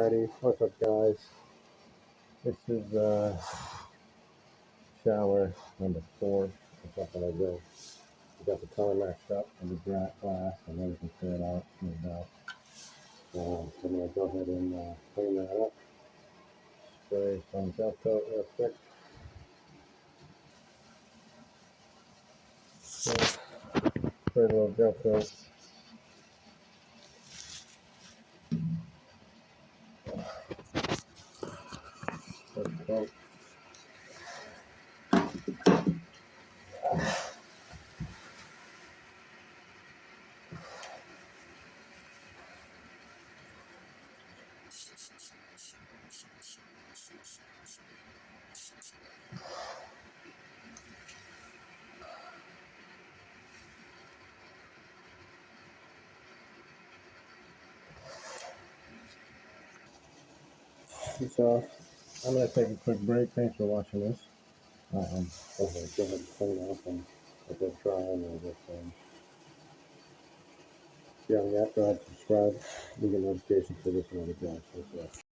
Alrighty, what's up, guys? This is shower number 4. It's up that I go. We got the color matched up with the glass and everything cleared out, smoothed out. So I'm gonna go ahead and clean that up. Spray some gel coat real quick. Spray a little gel coat. Coat. So I'm gonna take a quick break. Thanks for watching this. Go ahead and clean up and let that dry and then just if you haven't yet, go ahead and subscribe. You get notifications for this and other guys.